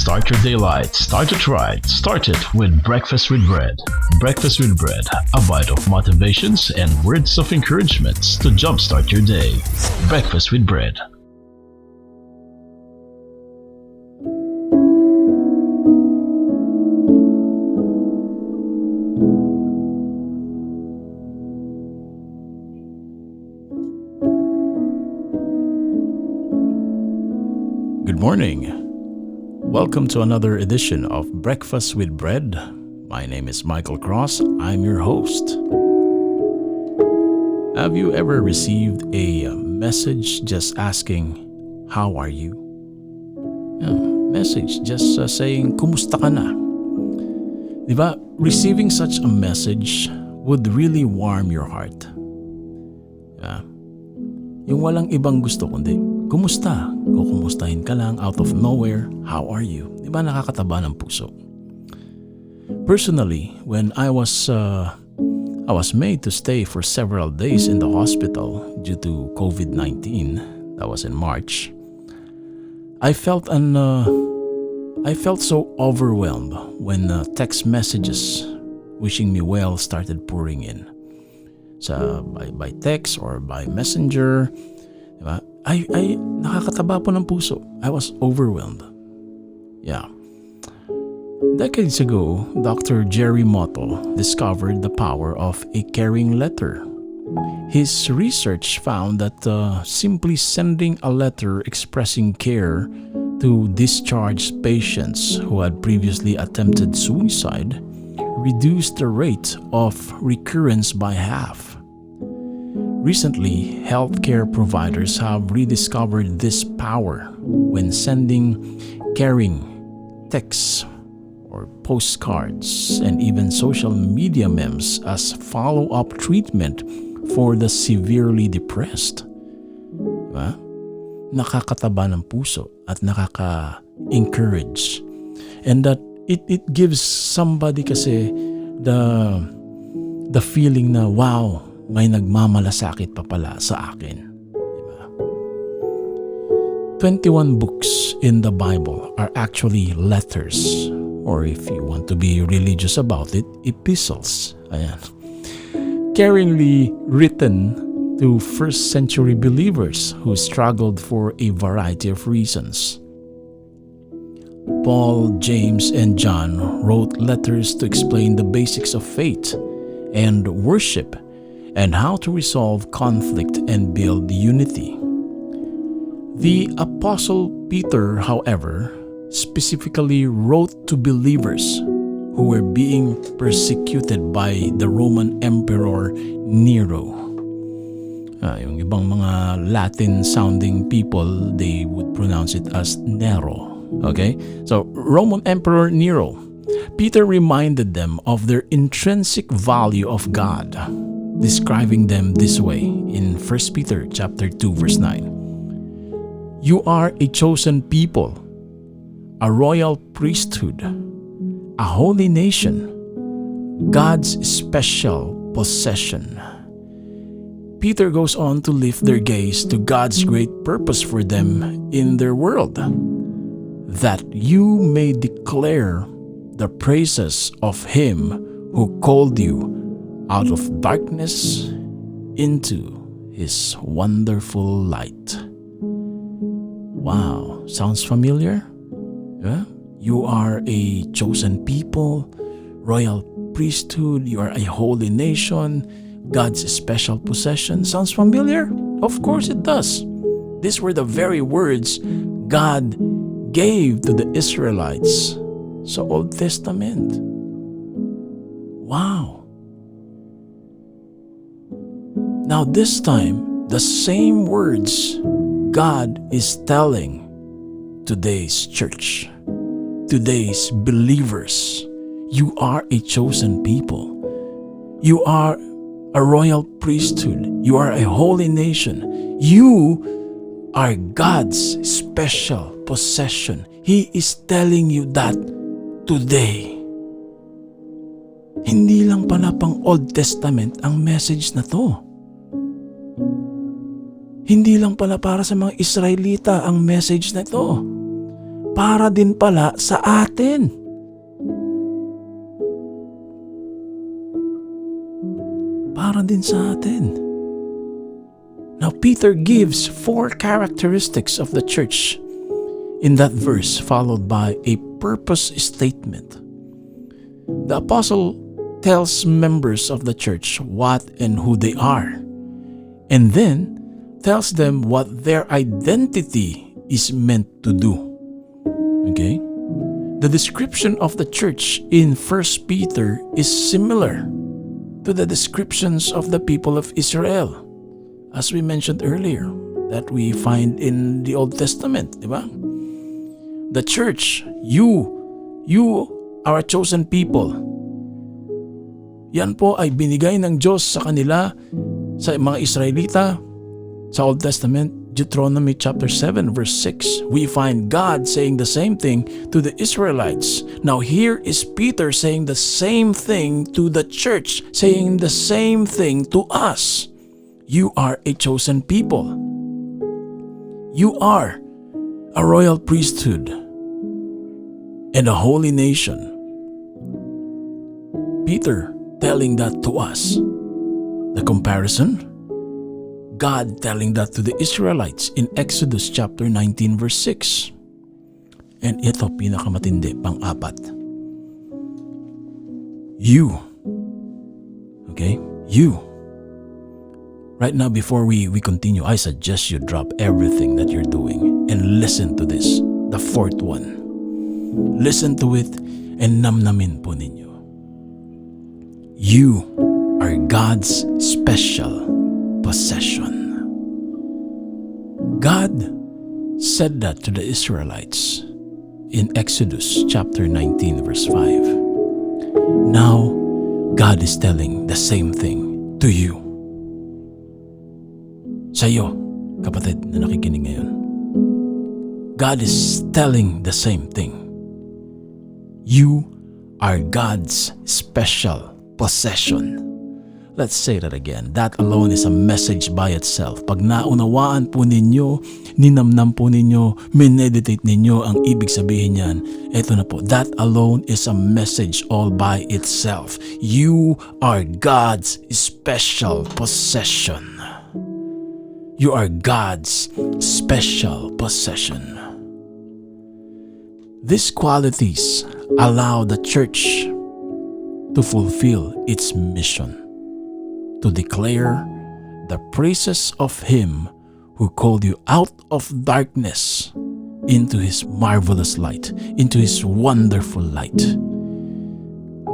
Start your daylight. Start it right. Start it with Breakfast with Bread. Breakfast with Bread. A bite of motivations and words of encouragement to jumpstart your day. Breakfast with Bread. Good morning. Welcome to another edition of Breakfast with Bread. My name is Michael Cross. I'm your host. Have you ever received a message just asking, "How are you?" Message just saying, "Kumusta ka na?" Diba? Receiving such a message would really warm your heart. Yung walang ibang gusto kundi, kumusta? Kukumustahin ka lang out of nowhere. How are you? Diba nakakataba ng puso? Personally, when I was made to stay for several days in the hospital due to COVID-19, that was in March, I felt so overwhelmed when text messages wishing me well started pouring in. By text or by messenger, diba? Ay nakakataba po ng puso. I was overwhelmed. Yeah. Decades ago, Dr. Jerry Motto discovered the power of a caring letter. His research found that simply sending a letter expressing care to discharged patients who had previously attempted suicide reduced the rate of recurrence by half. Recently, healthcare providers have rediscovered this power when sending caring texts or postcards and even social media memes as follow-up treatment for the severely depressed. Diba? Nakakataba ng puso at nakaka-encourage. And that it gives somebody kasi the feeling na, wow, may nagmamalasakit pa pala sa akin. Diba? 21 books in the Bible are actually letters, or if you want to be religious about it, epistles. Ayan. Caringly written to first century believers who struggled for a variety of reasons. Paul, James, and John wrote letters to explain the basics of faith and worship and how to resolve conflict and build unity. The Apostle Peter, however, specifically wrote to believers who were being persecuted by the Roman Emperor Nero. Yung ibang mga Latin-sounding people, they would pronounce it as Nero. Okay? So, Roman Emperor Nero. Peter reminded them of their intrinsic value of God, describing them this way in 1 Peter chapter 2 verse 9. You are a chosen people, a royal priesthood, a holy nation, God's special possession. Peter goes on to lift their gaze to God's great purpose for them in their world, that you may declare the praises of Him who called you out of darkness into His wonderful light. Wow, sounds familiar? Yeah? You are a chosen people, royal priesthood, you are a holy nation, God's special possession. Sounds familiar? Of course it does. These were the very words God gave to the Israelites sa Old Testament. Wow. Now this time, the same words God is telling today's church, today's believers. You are a chosen people. You are a royal priesthood. You are a holy nation. You are God's special possession. He is telling you that today. Hindi lang pala pang Old Testament ang message na to. Hindi lang pala para sa mga Israelita ang message na ito. para din pala sa atin. Para din sa atin. Now, Peter gives 4 characteristics of the church in that verse, followed by a purpose statement. The apostle tells members of the church what and who they are, and then tells them what their identity is meant to do. Okay? The description of the church in 1 Peter is similar to the descriptions of the people of Israel, as we mentioned earlier, that we find in the Old Testament, di ba? The church, you are a chosen people. Yan po ay binigay ng Diyos sa kanila, sa mga Israelita, sa Old Testament. Deuteronomy chapter 7 verse 6, we find God saying the same thing to the Israelites. Now here is Peter saying the same thing to the church, saying the same thing to us. You are a chosen people. You are a royal priesthood and a holy nation. Peter telling that to us. The comparison, God telling that to the Israelites in Exodus chapter 19 verse 6. And ito pinakamatindi, pang-apat. You. Okay? You. Right now, before we continue, I suggest you drop everything that you're doing and listen to this, the 4th one. Listen to it and namnamin po ninyo. You are God's special possession. God said that to the Israelites in Exodus chapter 19 verse 5. Now, God is telling the same thing to you. Sa iyo, kapatid na nakikinig ngayon. God is telling the same thing. You are God's special possession. Let's say that again. That alone is a message by itself. Pag naunawaan po ninyo, ninamnam po ninyo, mineditate ninyo ang ibig sabihin niyan, eto na po. That alone is a message all by itself. You are God's special possession. You are God's special possession. These qualities allow the church to fulfill its mission, to declare the praises of Him who called you out of darkness into His marvelous light, into His wonderful light.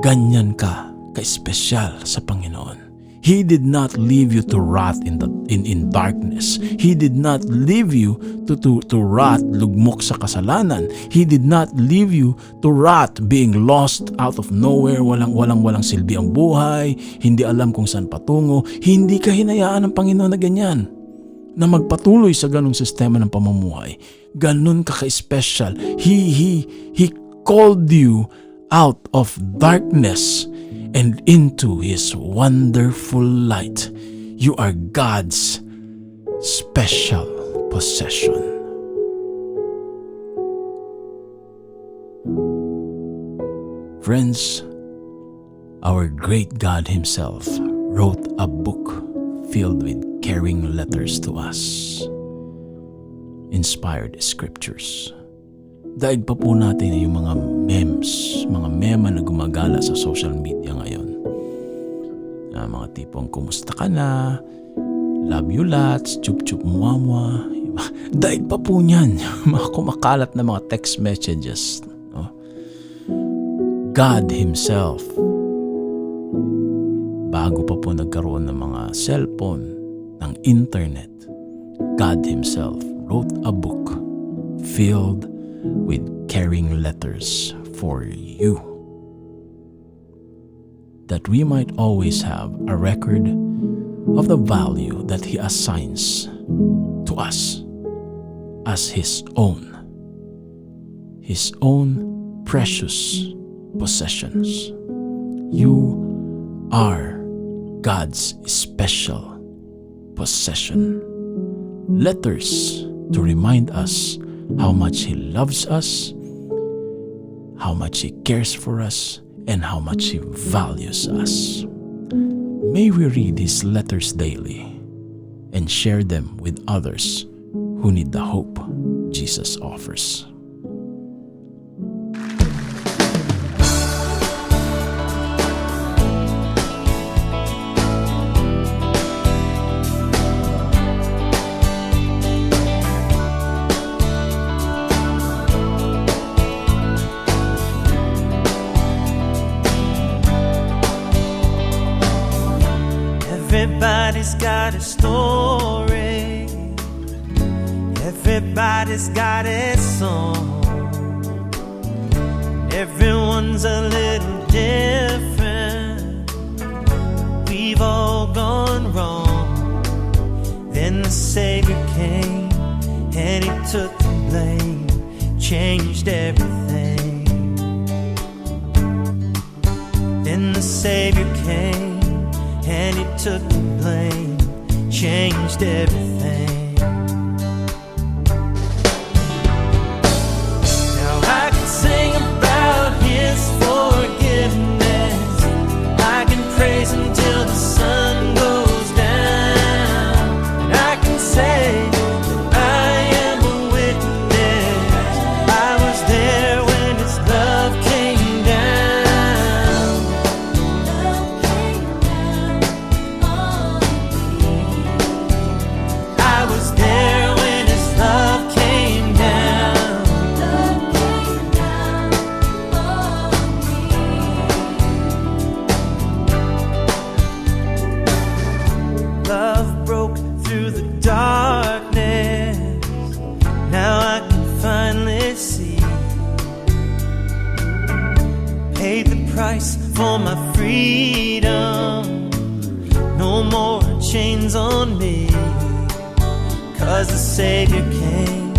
Ganyan ka ka-espesyal sa Panginoon. He did not leave you to rot in darkness. He did not leave you to rot lugmok sa kasalanan. He did not leave you to rot being lost out of nowhere, walang silbi ang buhay, hindi alam kung saan patungo. Hindi ka hinayaan ng Panginoon na ganyan, na magpatuloy sa ganung sistema ng pamumuhay. Ganun ka ka-special. He called you out of darkness and into His wonderful light. You are God's special possession. Friends, our great God Himself wrote a book filled with caring letters to us. Inspired scriptures. Daig pa po natin yung mga memes, mga mema na gumagala sa social media ngayon. Mga tipong, kumusta ka na? Love you lots, chup-chup muwa-muwa. Daig pa po niyan, mga kumakalat na mga text messages. No? God Himself, bago pa po nagkaroon ng mga cellphone, ng internet, God Himself wrote a book filled with caring letters for you, that we might always have a record of the value that He assigns to us as His own precious possessions. You are God's special possession. Letters to remind us how much He loves us, how much He cares for us, and how much He values us. May we read His letters daily and share them with others who need the hope Jesus offers. Everybody's got a story. Everybody's got a song. Everyone's a little different. We've all gone wrong. Then the Savior came and He took the blame, changed everything. Then the Savior came and He took the blame, changed everything. Now I can sing about His forgiveness. I can praise Him till the sun goes down. And I can say that I am a witness. I was there when His love came down. I was there when His love came down. Love broke through the darkness. Now I can finally see. Paid the price for my freedom. No more chains on me. 'Cause the Savior came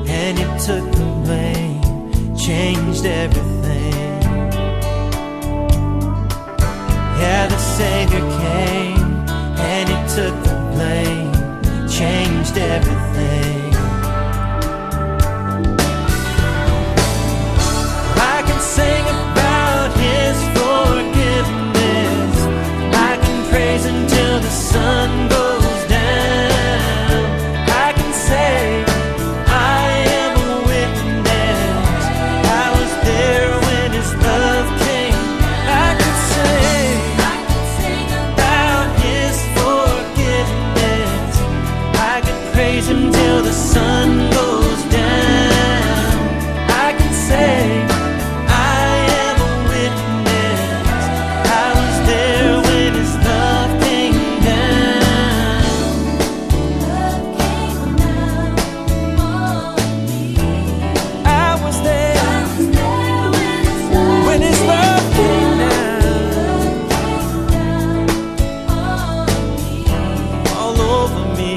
and He took the blame, changed everything. Yeah, the Savior came and He took the blame, changed everything. I can sing about His forgiveness. I can praise Him till the sun goes down. I can say I am a witness. I was there when His love came. I can sing about His forgiveness. I can praise Him till the sun goes down. I can say I am a witness. I was there when His love came down. I was there when His love came down. All over me.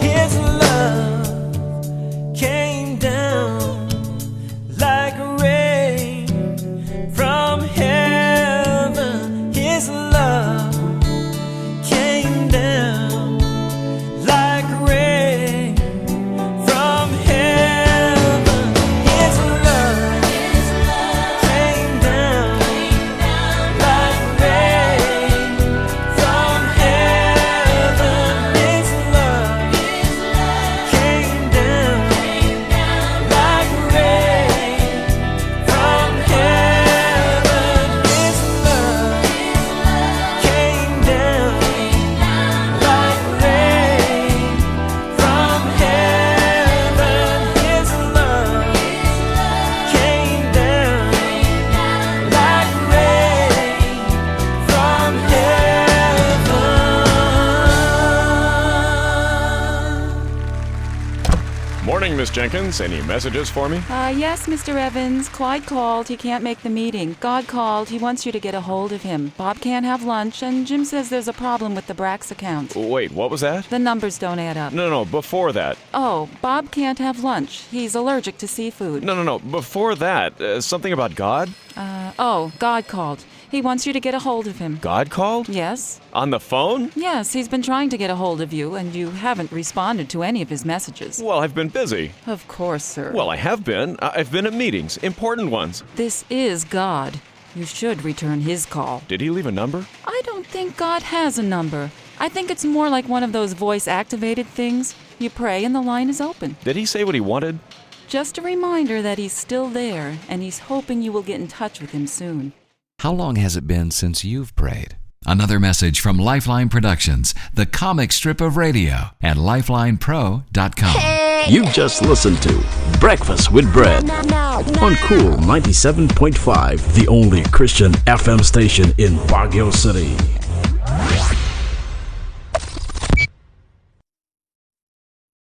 His love came down like rain from heaven. His love came down like rain from heaven. His love came down like rain from heaven. His love came down like rain from heaven. His love came down like rain from heaven. His love came down like rain from heaven. Morning, Miss Jenkins. Any messages for me? Yes, Mr. Evans. Clyde called. He can't make the meeting. God called. He wants you to get a hold of him. Bob can't have lunch, and Jim says there's a problem with the Brax account. Wait, what was that? The numbers don't add up. No, before that. Oh, Bob can't have lunch. He's allergic to seafood. No, before that. Something about God? Oh, God called. He wants you to get a hold of him. God called? Yes? On the phone? Yes, he's been trying to get a hold of you, and you haven't responded to any of his messages. Well, I've been busy. Of course, sir. Well, I have been. I've been at meetings, important ones. This is God. You should return his call. Did he leave a number? I don't think God has a number. I think it's more like one of those voice-activated things. You pray and the line is open. Did he say what he wanted? Just a reminder that he's still there, and he's hoping you will get in touch with him soon. How long has it been since you've prayed? Another message from Lifeline Productions, the comic strip of radio at lifelinepro.com. You've just listened to Breakfast with Bread on Cool 97.5, the only Christian FM station in Baguio City.